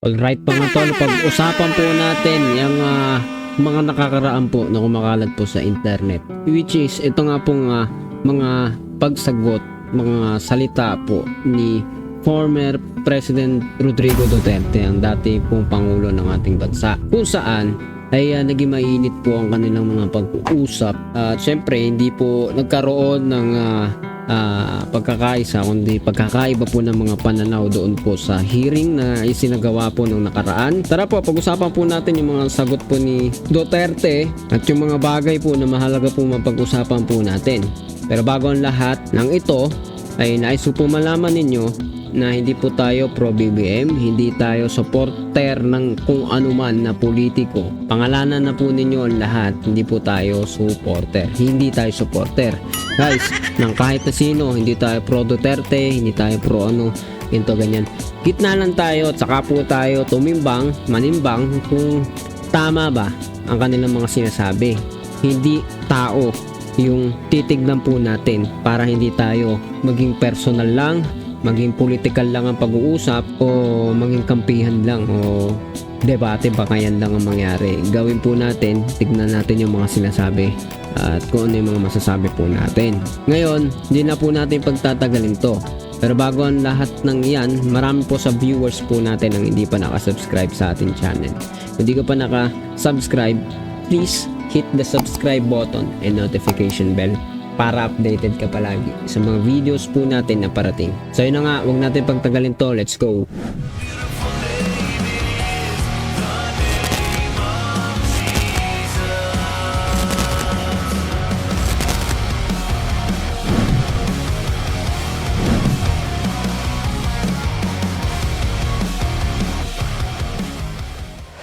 Alright mga tol, pag-usapan po natin yung mga nakakaraan po na kumakalat po sa internet. Which is, ito nga pong mga pagsagot, mga salita po ni former President Rodrigo Duterte, ang dati pong Pangulo ng ating bansa. Kung saan ay naging mainit po ang kanilang mga pag-uusap. At syempre, hindi po nagkaroon ng pagkakaisa, kundi pagkakaiba po ng mga pananaw doon po sa hearing na isinagawa po nung nakaraan. Tara po, pag-usapan po natin yung mga sagot po ni Duterte at yung mga bagay po na mahalaga po mapag-usapan po natin. Pero bago ang lahat ng ito, ay nais po malaman ninyo na hindi po tayo pro-BBM, hindi tayo supporter ng kung anuman na politiko. Pangalanan na po ninyo ang lahat, hindi po tayo supporter. Hindi tayo supporter. Guys, ng kahit na sino, hindi tayo pro-Duterte, hindi tayo pro-ano, ito ganyan. Gitna lang tayo at saka po tayo tumimbang, manimbang kung tama ba ang kanilang mga sinasabi. Hindi tao yung titignan po natin para hindi tayo maging personal lang, maging political lang ang pag-uusap o maging kampihan lang o debate baka yan lang ang mangyari. Gawin po natin, tignan natin yung mga sinasabi at kung ano yung mga masasabi po natin. Ngayon, hindi na po natin pagtatagalin to. Pero bago ang lahat ng yan, marami po sa viewers po natin ang hindi pa nakasubscribe sa ating channel. Kung hindi ka pa nakasubscribe, please hit the subscribe button and notification bell para updated ka palagi sa mga videos po natin na parating. So yun na nga, huwag natin pagtagalin to. Let's go!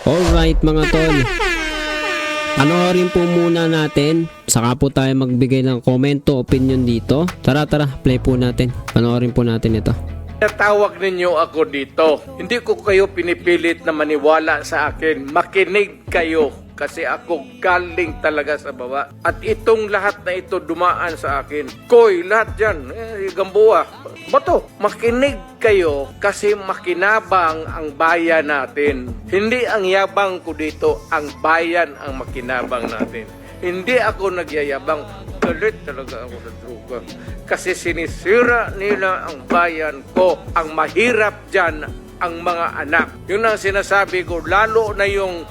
Alright mga tol, panoorin po muna natin, saka po tayo magbigay ng komento, opinion dito. Tara, play po natin. Panoorin po natin ito. Natawag ninyo ako dito. Hindi ko kayo pinipilit na maniwala sa akin. Makinig kayo kasi ako galing talaga sa baba. At itong lahat na ito dumaan sa akin. Koy, lahat dyan. Gamboa. Bato, makinig kayo kasi makinabang ang bayan natin. Hindi ang yabang ko dito, ang bayan ang makinabang natin. Hindi ako nagyayabang. Galit talaga ako sa droga. Kasi sinisira nila ang bayan ko. Ang mahirap dyan, ang mga anak. Yun ang sinasabi ko, lalo na yung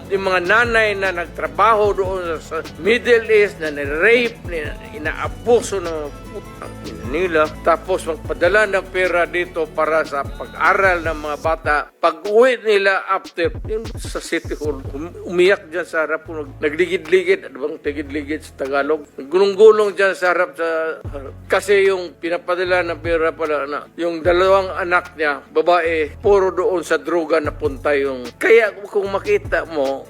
mga nanay na nagtrabaho doon sa Middle East, na nirape, inaabuso ng putang nila, tapos magpadala ng pera dito para sa pag-aral ng mga bata. Pag-uwi nila after sa City Hall, umiyak dyan sa harap, nagligid-ligid, ano bang tigid-ligid sa Tagalog? Gulong-gulong dyan sa harap, kasi yung pinapadala ng pera pala na, yung dalawang anak niya, babae, puro doon sa droga na punta yung, kaya kung makita mo,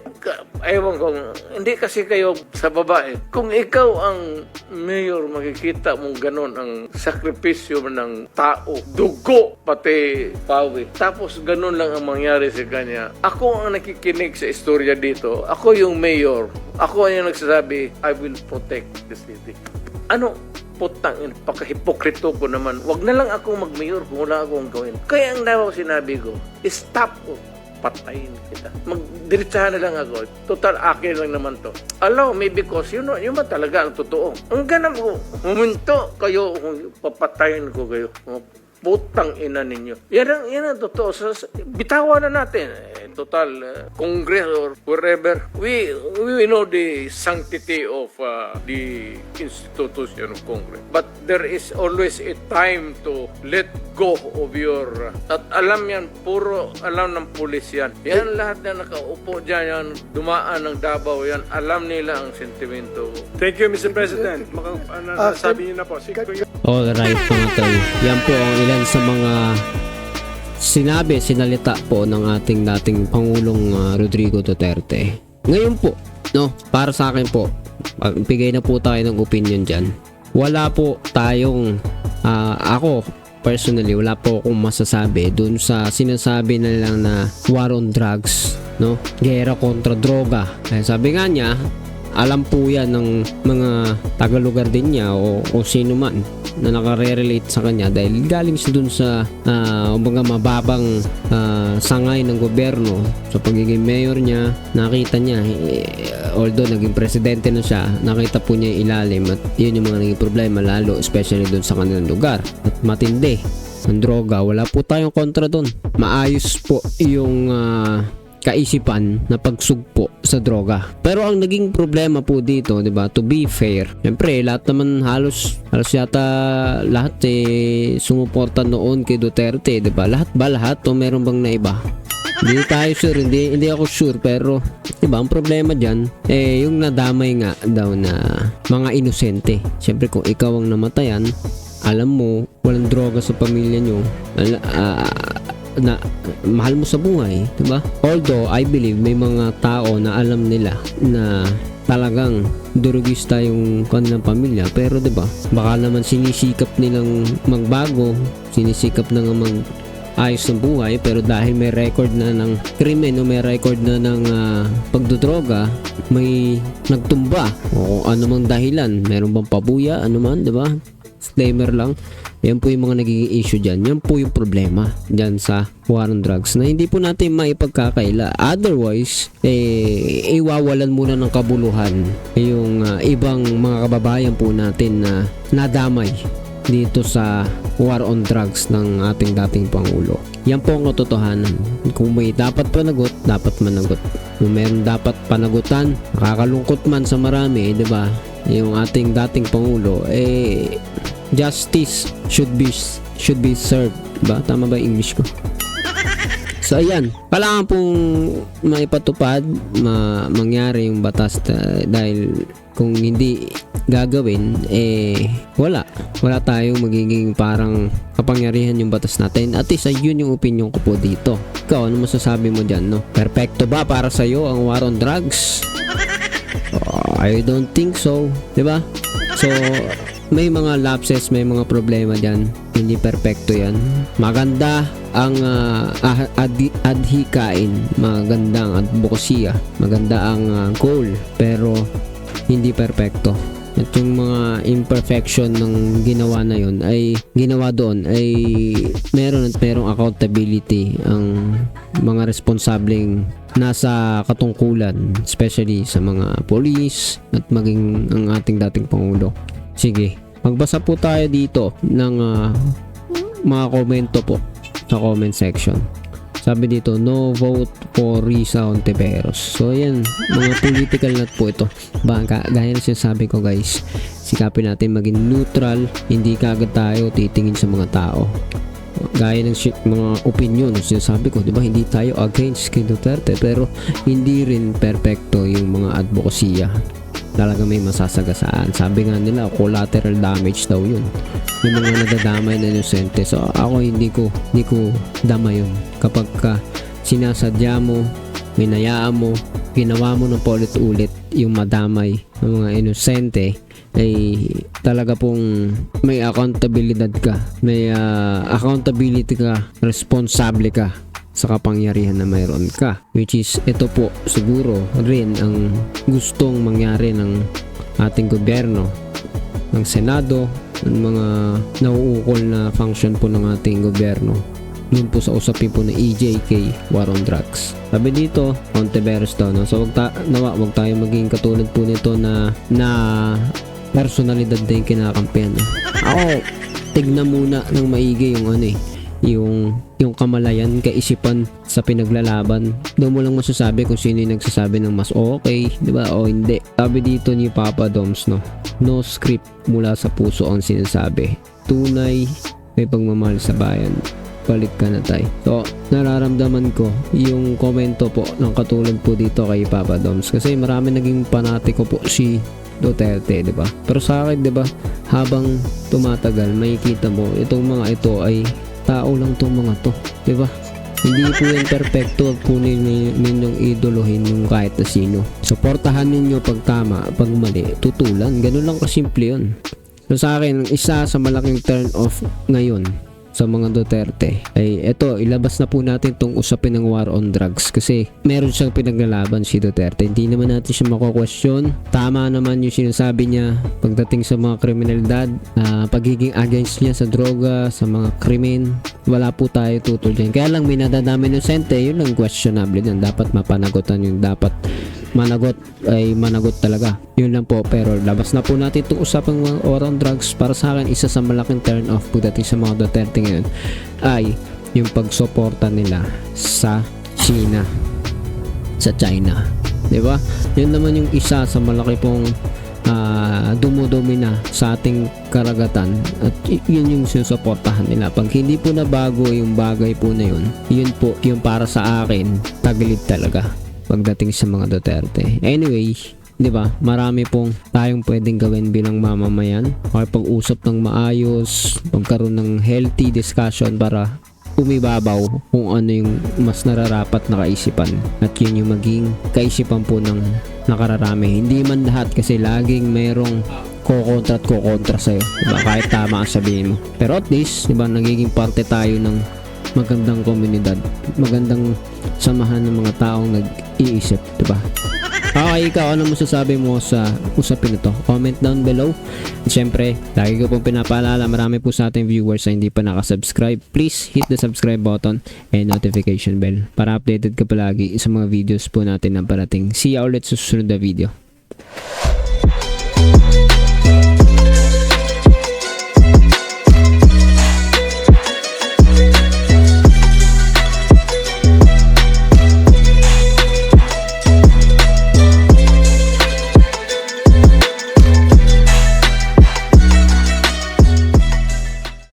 ewan ko, hindi kasi kayo sa babae. Kung ikaw ang mayor, makikita mong ganon ang sakripisyo ng tao, dugo, pati pawi. Tapos ganon lang ang mangyari sa kanya. Ako ang nakikinig sa istorya dito. Ako yung mayor. Ako ang nagsasabi, I will protect the city. Ano? Putang, pagka-hipokrito ko naman. Wag na lang akong mag-mayor kung wala akong gawin. Kaya ang daw sinabi ko, stop ko. Patayin kita. Magdiretsahan na lang ako. Total, akin lang naman to. Alaw, maybe because yun ba talaga ang totoo. Ang ganap ko, huminto kayo, papatayin ko kayo. Putang ina ninyo. Yan ang totoo. Bitawan na natin. Total, Congress or wherever. We know the sanctity of the institution of Congress. But there is always a time to let go of your... At alam yan, puro alam ng pulis yan. Yan lahat na nakaupo dyan, yan, dumaan ng Davao yan. Alam nila ang sentimento. Thank you, Mr. President. Sabi niyo na po. Alright mga tol, yan po ang ilan sa mga sinalita po ng ating dating Pangulong Rodrigo Duterte. Ngayon po, no, para sa akin po, bigay na po tayo ng opinion dyan. Wala po tayong, ako personally, wala po akong masasabi dun sa sinasabi na lang na war on drugs, no? Gera kontra droga. Sabi nga niya, alam po yan ng mga taga-lugar din niya o sino man na nakare-relate sa kanya dahil galing siya dun sa mga mababang sangay ng gobyerno. Sa pagiging mayor niya, nakita niya although naging presidente na siya, nakita po niya yung ilalim at yun yung mga naging problema lalo especially dun sa kanilang lugar. At matindi ang droga, wala po tayong kontra dun. Maayos po yung kaisipan na pagsugpo sa droga. Pero ang naging problema po dito, 'di ba? To be fair, syempre lahat naman halos yata lahat sumuporta noon kay Duterte, 'di ba? Lahat o meron bang naiba? Hindi tayo sure, hindi ako sure pero 'di ba ang problema diyan yung nadamay nga daw na mga inosente. Syempre kung ikaw ang namatayan, alam mo walang droga sa pamilya nyo, na mahal mo sa buhay, diba? Although I believe may mga tao na alam nila na talagang durugista yung kanilang pamilya, pero diba baka naman sinisikap nilang magbago, sinisikap na nga ayos ng buhay, pero dahil may record na ng krimen o may record na ng pagdodroga, may nagtumba o ano mang dahilan, meron bang pabuya, ano man, diba? Disclaimer lang, yan po yung mga nagiging issue dyan. Yan po yung problema dyan sa war on drugs na hindi po natin maipagkakaila. Otherwise, iwawalan muna ng kabuluhan yung ibang mga kababayan po natin na nadamay dito sa war on drugs ng ating dating Pangulo. Yan po ang katotohanan. Kung may dapat panagot, dapat managot. Kung meron dapat panagutan, nakakalungkot man sa marami, di ba? Yung ating dating Pangulo, justice should be served. Ba? Tama ba yung English ko? So ayan, kailangan pong maipatupad, mangyari yung batas dahil kung hindi gagawin, wala tayong magiging parang kapangyarihan yung batas natin. At least yun yung opinion ko po dito. Ikaw, ano masasabi mo dyan, no? Perfecto ba para sa'yo ang war on drugs? I don't think so, diba? So, may mga lapses, may mga problema dyan. Hindi perfecto yan. Maganda ang adhikain, maganda ang advokasya, maganda ang goal, pero hindi perfecto. At yung mga imperfection ng ginawa na yun ginawa doon ay merong accountability ang mga responsableng nasa katungkulan, especially sa mga police at maging ang ating dating Pangulo. Sige, magbasa po tayo dito ng mga komento po sa comment section. Sabi dito, no vote for Risa Hontiveros. So yan, mga political nut po ito. Gaya na sinasabi ko guys, sikapin natin maging neutral, hindi kaagad tayo titingin sa mga tao. Gaya ng mga opinion, sinasabi ko, di ba, hindi tayo against kay Duterte, pero hindi rin perfecto yung mga advokasya. Talaga may masasagasaan. Sabi nga nila, collateral damage daw yun. Yung mga nadadamay na inosente. So ako hindi ko dama yun. Kapag sinasadya mo, minayaan mo, ginawa mo ng paulit-ulit yung madamay ng mga inosente, ay talaga pong may accountability ka. May accountability ka, responsable ka sa kapangyarihan na mayroon ka, which is ito po siguro rin ang gustong mangyari ng ating gobyerno, ng Senado, ng mga nauukol na function po ng ating gobyerno dun po sa usapin po na EJK war on drugs. Sabi dito, Hontiveros daw, no? So wag tayo maging katulad po nito na personalidad din kinakampihan. Ako, tignan muna ng maigi yung yung kamalayan, kaisipan sa pinaglalaban. Doon mo lang masasabi kung sino yung nagsasabi ng mas okay, di ba, o hindi. Sabi dito ni Papa Doms, no script, mula sa puso ang sinasabi. Tunay, may pagmamahal sa bayan. Palit ka na tayo. So, nararamdaman ko yung komento po ng katulad po dito kay Papa Doms. Kasi marami naging panatiko po si Duterte, di ba? Pero sa akin, di ba, habang tumatagal, makikita mo, itong mga ito ay tao lang tong mga to, di ba? Hindi po yan perfecto. Huwag po ninyong idolohin yung kahit na sino. Suportahan ninyo pag tama, pag mali, tutulan. Ganun lang kasimple yun. So sa akin, isa sa malaking turn off ngayon sa mga Duterte ay eto, ilabas na po natin tong usapin ng war on drugs kasi meron siyang pinaglalaban si Duterte. Hindi naman natin siya mako-question. Tama naman yung sinasabi niya pagdating sa mga kriminalidad, pagiging against niya sa droga, sa mga krimen. Wala po tayo tutol dyan. Kaya lang may nadadami ng sente, yun lang questionable din. Dapat mapanagutan yung dapat managot ay managot talaga. Yun lang po. Pero labas na po natin itong usapang mga war on drugs. Para sa akin, isa sa malaking turn off po dating sa mga Duterte ngayon ay yung pagsuporta nila sa China. Diba? Yun naman yung isa sa malaki pong dumudumi na sa ating karagatan at yun yung sinusuportahan nila. Pag hindi po na bago yung bagay po na yun, yun po yung para sa akin tagilid talaga pagdating sa mga Duterte. Anyway, di ba? Marami pong tayong pwedeng gawin bilang mamamayan. Pag-usap ng maayos, magkaroon ng healthy discussion para umibabaw kung ano yung mas nararapat na kaisipan at yun yung maging kaisipan po ng nakararami. Hindi man lahat kasi laging merong kukontra at kukontra sa'yo, diba? Kahit tama ang sabihin mo, pero at least diba, nagiging parte tayo ng magandang komunidad, magandang samahan ng mga taong nag-iisip, diba? Okay, ikaw, ano masasabi mo sa usapin na to? Comment down below. At syempre, lagi ko pong pinapaalala, marami po sa ating viewers na hindi pa nakasubscribe. Please hit the subscribe button and notification bell para updated ka palagi sa mga videos po natin na parating. See ya ulit sa susunod na video.